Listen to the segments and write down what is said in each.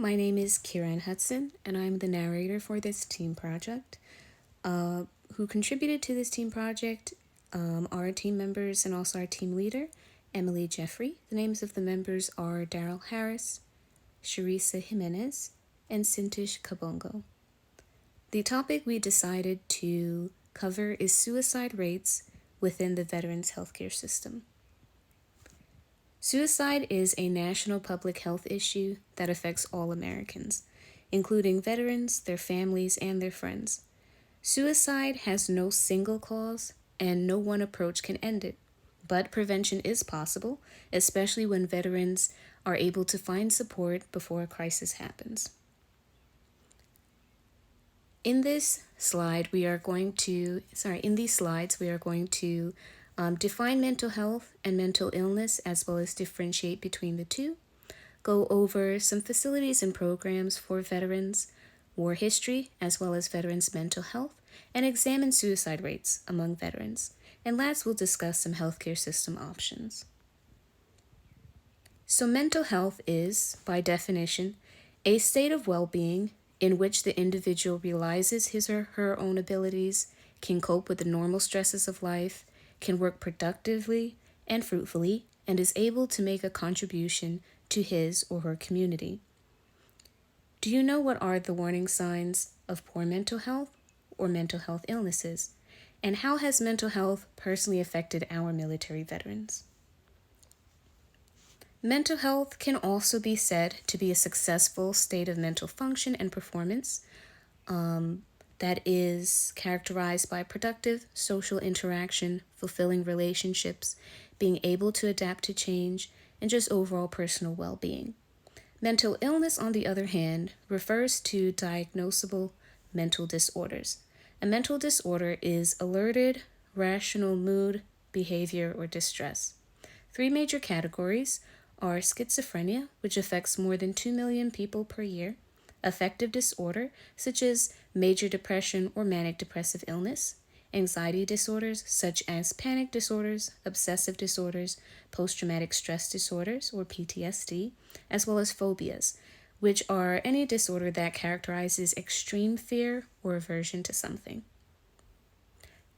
My name is Kieran Hudson, and I'm the narrator for this team project. Who contributed to this team project are our team members and also our team leader, Emily Jeffrey. The names of the members are Daryl Harris, Sharisa Jimenez, and Sintish Kabongo. The topic we decided to cover is suicide rates within the Veterans Healthcare System. Suicide is a national public health issue that affects all Americans, including veterans, their families, and their friends. Suicide has no single cause, and no one approach can end it. But prevention is possible, especially when veterans are able to find support before a crisis happens. In these slides, we are going to define mental health and mental illness, as well as differentiate between the two, go over some facilities and programs for veterans, war history, as well as veterans' mental health, and examine suicide rates among veterans. And last, we'll discuss some healthcare system options. So mental health is, by definition, a state of well-being in which the individual realizes his or her own abilities, can cope with the normal stresses of life, can work productively and fruitfully, and is able to make a contribution to his or her community. Do you know what are the warning signs of poor mental health or mental health illnesses? And how has mental health personally affected our military veterans? Mental health can also be said to be a successful state of mental function and performance that is characterized by productive social interaction, fulfilling relationships, being able to adapt to change, and just overall personal well-being. Mental illness, on the other hand, refers to diagnosable mental disorders. A mental disorder is alerted, rational mood, behavior, or distress. Three major categories are schizophrenia, which affects more than 2 million people per year, affective disorder, such as major depression or manic depressive illness, anxiety disorders, such as panic disorders, obsessive disorders, post-traumatic stress disorders, or PTSD, as well as phobias, which are any disorder that characterizes extreme fear or aversion to something.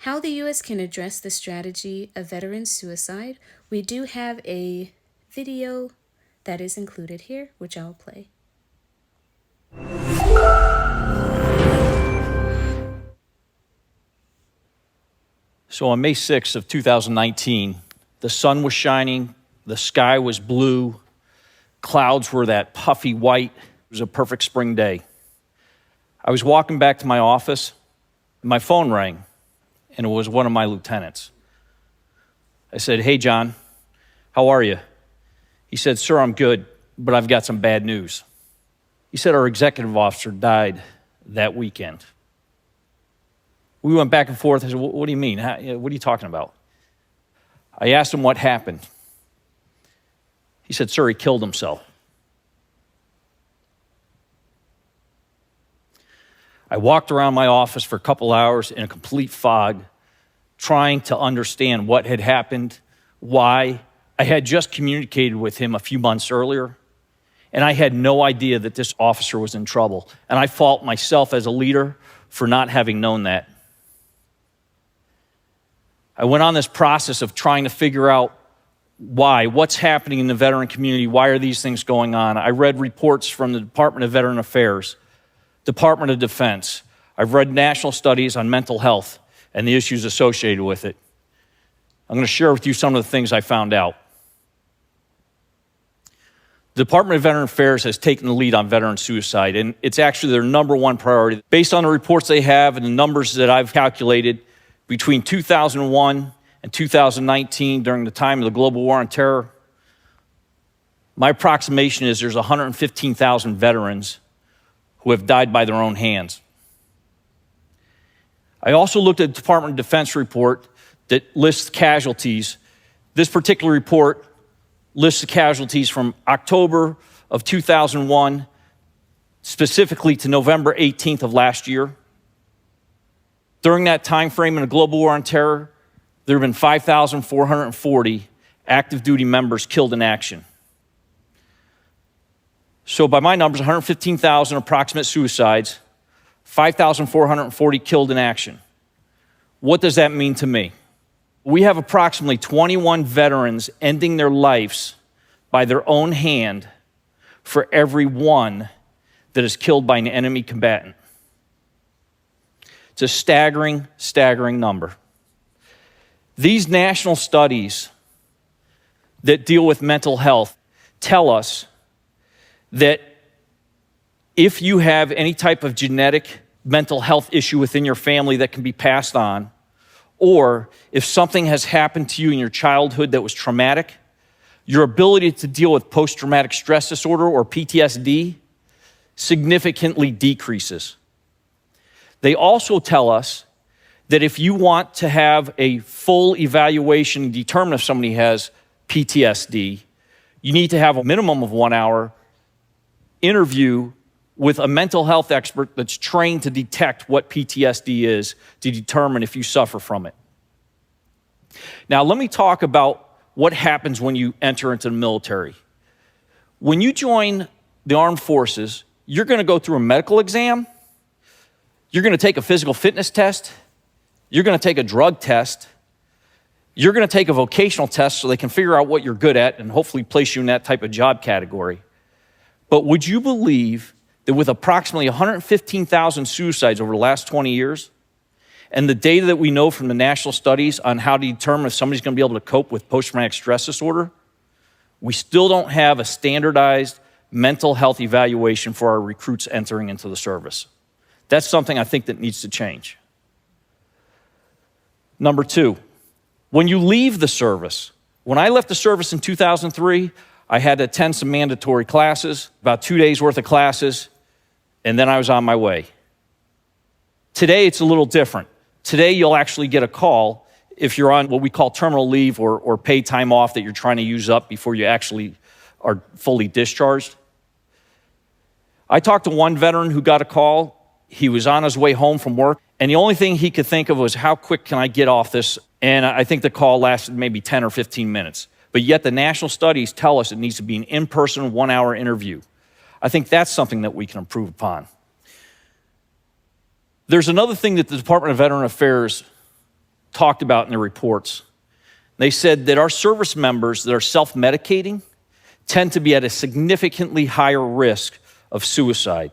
How the U.S. can address the strategy of veteran suicide, we do have a video that is included here, which I'll play. So on May 6th of 2019, the sun was shining, the sky was blue, clouds were that puffy white. It was a perfect spring day. I was walking back to my office, and my phone rang, and it was one of my lieutenants. I said, "Hey, John, how are you?" He said, "Sir, I'm good, but I've got some bad news." He said, "Our executive officer died that weekend." We went back and forth. I said, "What do you mean? What are you talking about?" I asked him what happened. He said, "Sir, he killed himself." I walked around my office for a couple hours in a complete fog, trying to understand what had happened, why. I had just communicated with him a few months earlier, and I had no idea that this officer was in trouble. And I fault myself as a leader for not having known that. I went on this process of trying to figure out why, what's happening in the veteran community, why are these things going on? I read reports from the Department of Veteran Affairs, Department of Defense. I've read national studies on mental health and the issues associated with it. I'm going to share with you some of the things I found out. The Department of Veteran Affairs has taken the lead on veteran suicide, and it's actually their number one priority. Based on the reports they have and the numbers that I've calculated, between 2001 and 2019, during the time of the global war on terror, my approximation is there's 115,000 veterans who have died by their own hands. I also looked at the Department of Defense report that lists casualties. This particular report lists the casualties from October of 2001, specifically to November 18th of last year. During that time frame in the global war on terror, there have been 5,440 active duty members killed in action. So by my numbers, 115,000 approximate suicides, 5,440 killed in action. What does that mean to me? We have approximately 21 veterans ending their lives by their own hand for every one that is killed by an enemy combatant. It's a staggering, staggering number. These national studies that deal with mental health tell us that if you have any type of genetic mental health issue within your family that can be passed on, or if something has happened to you in your childhood that was traumatic, your ability to deal with post-traumatic stress disorder or PTSD significantly decreases. They also tell us that if you want to have a full evaluation and determine if somebody has PTSD, you need to have a minimum of 1 hour interview with a mental health expert that's trained to detect what PTSD is to determine if you suffer from it. Now, let me talk about what happens when you enter into the military. When you join the armed forces, you're going to go through a medical exam, you're going to take a physical fitness test, you're going to take a drug test, you're going to take a vocational test so they can figure out what you're good at and hopefully place you in that type of job category. But would you believe that with approximately 115,000 suicides over the last 20 years, and the data that we know from the national studies on how to determine if somebody's going to be able to cope with post-traumatic stress disorder, we still don't have a standardized mental health evaluation for our recruits entering into the service. That's something I think that needs to change. Number two, when you leave the service, when I left the service in 2003, I had to attend some mandatory classes, about 2 days worth of classes, and then I was on my way. Today, it's a little different. Today, you'll actually get a call if you're on what we call terminal leave or paid time off that you're trying to use up before you actually are fully discharged. I talked to one veteran who got a call. He was on his way home from work, and the only thing he could think of was, how quick can I get off this? And I think the call lasted maybe 10 or 15 minutes. But yet the national studies tell us it needs to be an in-person 1 hour interview. I think that's something that we can improve upon. There's another thing that the Department of Veteran Affairs talked about in their reports. They said that our service members that are self-medicating tend to be at a significantly higher risk of suicide.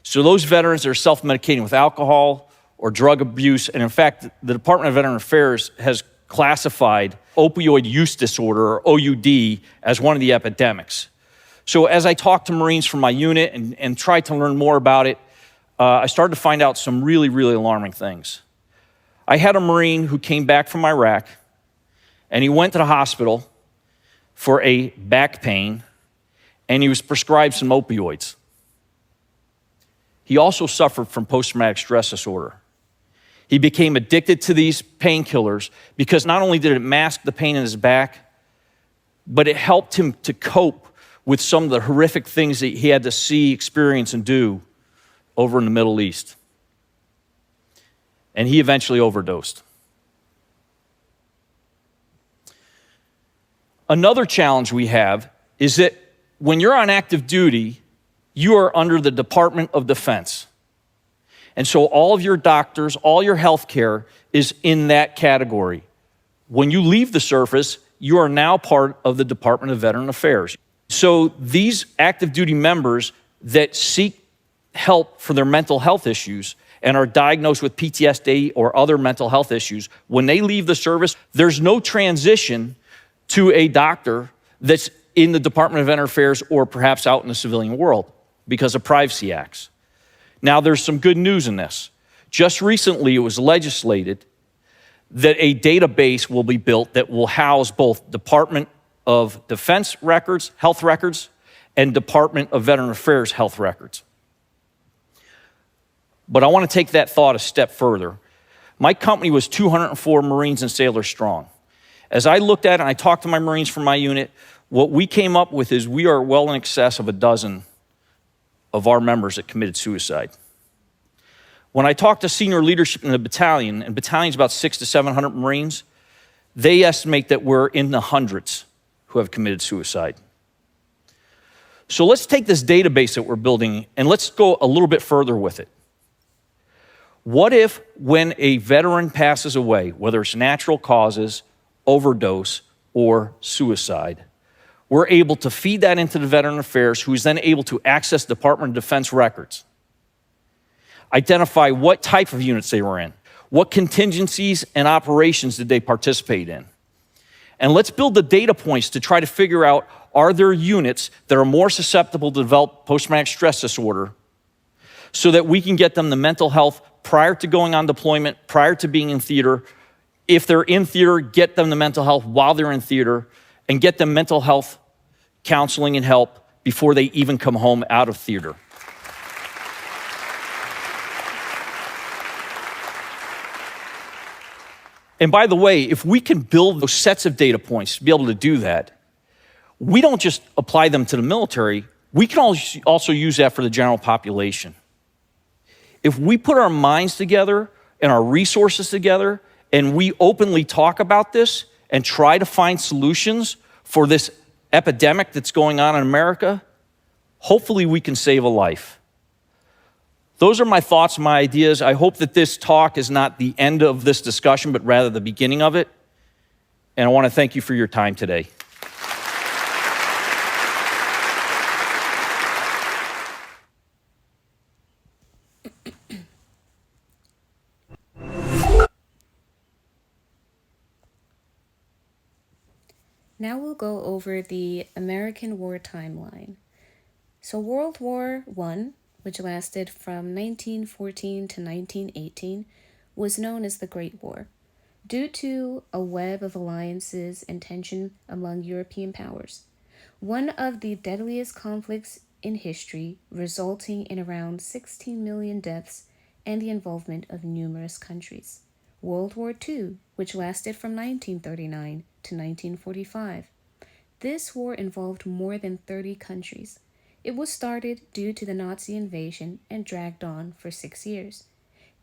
So those veterans that are self-medicating with alcohol or drug abuse, and in fact, the Department of Veteran Affairs has classified opioid use disorder, or OUD, as one of the epidemics. So as I talked to Marines from my unit and tried to learn more about it, I started to find out some really, really alarming things. I had a Marine who came back from Iraq, and he went to the hospital for a back pain, and he was prescribed some opioids. He also suffered from post-traumatic stress disorder. He became addicted to these painkillers because not only did it mask the pain in his back, but it helped him to cope with some of the horrific things that he had to see, experience, and do over in the Middle East. And he eventually overdosed. Another challenge we have is that when you're on active duty, you are under the Department of Defense. And so all of your doctors, all your health care is in that category. When you leave the service, you are now part of the Department of Veteran Affairs. So these active duty members that seek help for their mental health issues and are diagnosed with PTSD or other mental health issues, when they leave the service, there's no transition to a doctor that's in the Department of Veteran Affairs or perhaps out in the civilian world because of Privacy Acts. Now, there's some good news in this. Just recently, it was legislated that a database will be built that will house both Department of Defense records, health records, and Department of Veteran Affairs health records. But I want to take that thought a step further. My company was 204 Marines and sailors strong. As I looked at it and I talked to my Marines from my unit, what we came up with is we are well in excess of a dozen of our members that committed suicide. When I talked to senior leadership in the battalion, and battalion's about 600 to 700 Marines, they estimate that we're in the hundreds who have committed suicide. So let's take this database that we're building and let's go a little bit further with it. What if when a veteran passes away, whether it's natural causes, overdose, or suicide, we're able to feed that into the Veteran Affairs, who is then able to access Department of Defense records, identify what type of units they were in, what contingencies and operations did they participate in. And let's build the data points to try to figure out, are there units that are more susceptible to develop post-traumatic stress disorder so that we can get them the mental health prior to going on deployment, prior to being in theater. If they're in theater, get them the mental health while they're in theater, and get them mental health counseling and help before they even come home out of theater. And by the way, if we can build those sets of data points to be able to do that, we don't just apply them to the military, we can also use that for the general population. If we put our minds together and our resources together and we openly talk about this and try to find solutions for this epidemic that's going on in America, hopefully we can save a life. Those are my thoughts, my ideas. I hope that this talk is not the end of this discussion, but rather the beginning of it. And I want to thank you for your time today. Now we'll go over the American War timeline. So World War I, which lasted from 1914 to 1918, was known as the Great War, due to a web of alliances and tension among European powers. One of the deadliest conflicts in history, resulting in around 16 million deaths and the involvement of numerous countries. World War II, which lasted from 1939 to 1945. This war involved more than 30 countries. It was started due to the Nazi invasion and dragged on for 6 years.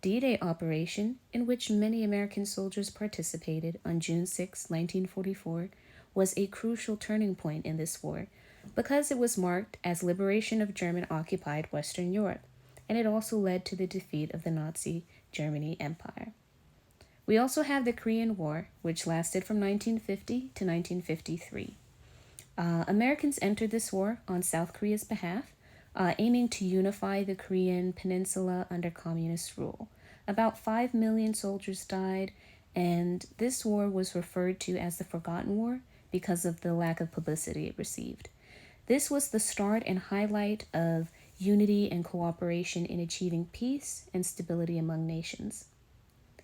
D-Day operation, in which many American soldiers participated on June 6, 1944, was a crucial turning point in this war because it was marked as liberation of German-occupied Western Europe, and it also led to the defeat of the Nazi Germany Empire. We also have the Korean War, which lasted from 1950 to 1953. Americans entered this war on South Korea's behalf, aiming to unify the Korean peninsula under communist rule. About 5 million soldiers died, and this war was referred to as the Forgotten War because of the lack of publicity it received. This was the start and highlight of unity and cooperation in achieving peace and stability among nations.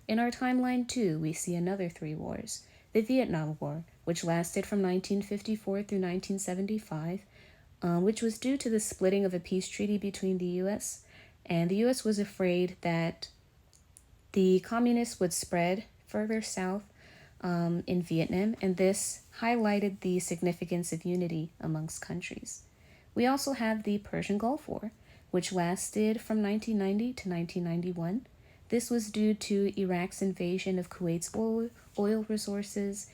In our timeline, too, we see another 3 wars. The Vietnam War, which lasted from 1954 through 1975, which was due to the splitting of a peace treaty between the U.S., and the U.S. was afraid that the communists would spread further south in Vietnam, and this highlighted the significance of unity amongst countries. We also have the Persian Gulf War, which lasted from 1990 to 1991. This was due to Iraq's invasion of Kuwait's oil resources,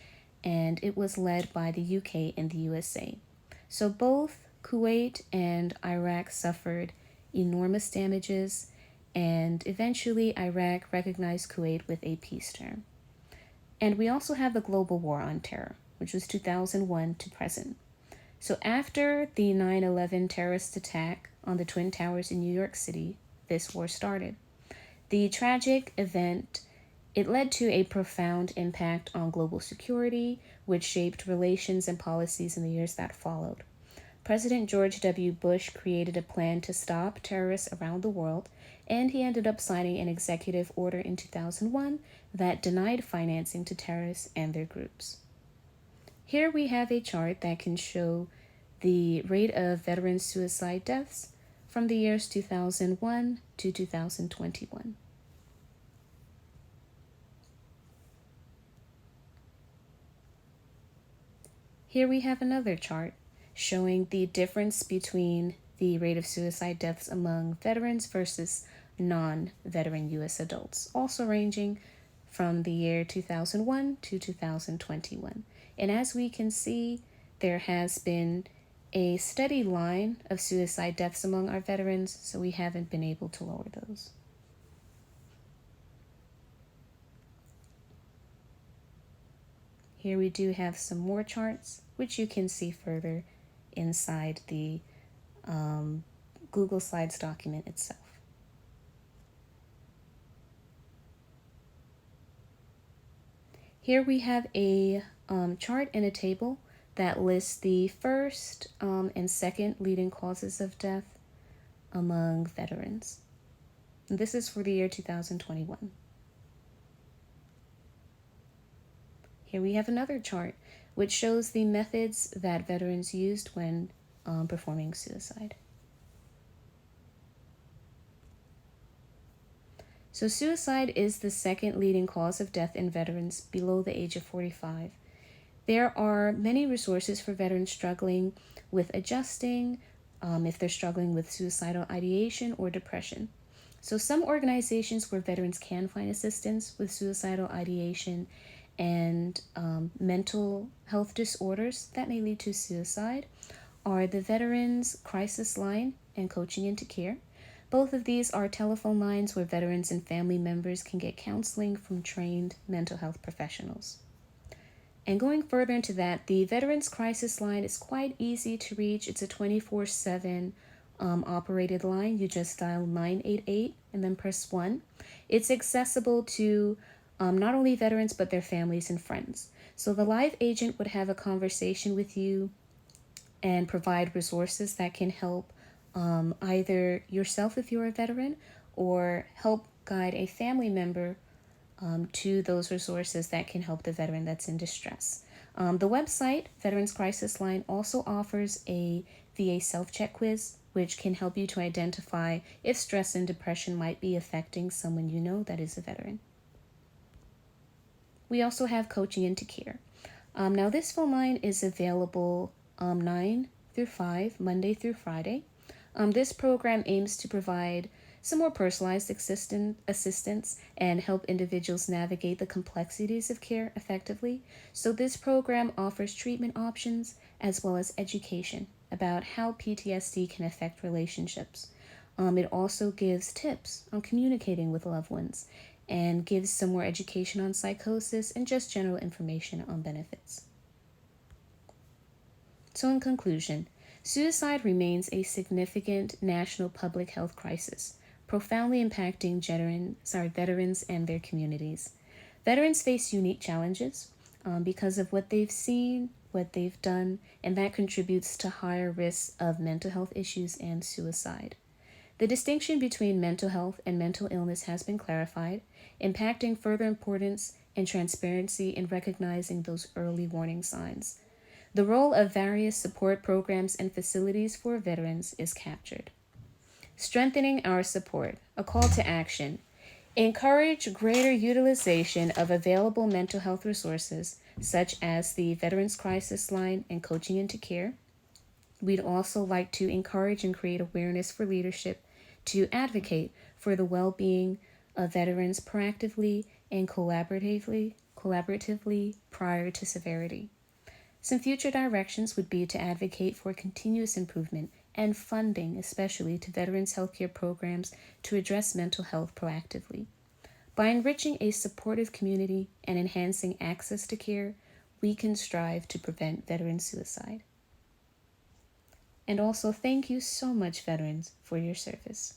and it was led by the UK and the USA. So both Kuwait and Iraq suffered enormous damages, and eventually Iraq recognized Kuwait with a peace term. And we also have the Global War on Terror, which was 2001 to present. So after the 9/11 terrorist attack on the Twin Towers in New York City, this war started. The tragic event, it led to a profound impact on global security, which shaped relations and policies in the years that followed. President George W. Bush created a plan to stop terrorists around the world, and he ended up signing an executive order in 2001 that denied financing to terrorists and their groups. Here we have a chart that can show the rate of veteran suicide deaths from the years 2001 to 2021. Here we have another chart showing the difference between the rate of suicide deaths among veterans versus non-veteran U.S. adults, also ranging from the year 2001 to 2021. And as we can see, there has been a steady line of suicide deaths among our veterans, so we haven't been able to lower those. Here we do have some more charts, which you can see further inside the Google Slides document itself. Here we have a chart and a table that lists the first and second leading causes of death among veterans. And this is for the year 2021. Here we have another chart which shows the methods that veterans used when performing suicide. So suicide is the second leading cause of death in veterans below the age of 45. There are many resources for veterans struggling with adjusting, if they're struggling with suicidal ideation or depression. So some organizations where veterans can find assistance with suicidal ideation and mental health disorders that may lead to suicide are the Veterans Crisis Line and Coaching into Care. Both of these are telephone lines where veterans and family members can get counseling from trained mental health professionals. And going further into that, the Veterans Crisis Line is quite easy to reach. It's a 24/7 operated line. You just dial 988 and then press 1. It's accessible to not only veterans, but their families and friends. So the live agent would have a conversation with you and provide resources that can help either yourself if you're a veteran, or help guide a family member to those resources that can help the veteran that's in distress. The website, Veterans Crisis Line, also offers a VA self-check quiz, which can help you to identify if stress and depression might be affecting someone you know that is a veteran. We also have Coaching into Care. Now this phone line is available 9 through 5, Monday through Friday. This program aims to provide some more personalized assistance and help individuals navigate the complexities of care effectively. So this program offers treatment options as well as education about how PTSD can affect relationships. It also gives tips on communicating with loved ones and gives some more education on psychosis and just general information on benefits. So in conclusion, suicide remains a significant national public health crisis, profoundly impacting veterans and their communities. Veterans face unique challenges because of what they've seen, what they've done, and that contributes to higher risks of mental health issues and suicide. The distinction between mental health and mental illness has been clarified, impacting further importance and transparency in recognizing those early warning signs. The role of various support programs and facilities for veterans is captured. Strengthening our support, a call to action. Encourage greater utilization of available mental health resources, such as the Veterans Crisis Line and Coaching into Care. We'd also like to encourage and create awareness for leadership to advocate for the well-being of veterans proactively and collaboratively prior to severity. Some future directions would be to advocate for continuous improvement and funding, especially to veterans' healthcare programs to address mental health proactively. By enriching a supportive community and enhancing access to care, we can strive to prevent veteran suicide. And also, thank you so much, veterans, for your service.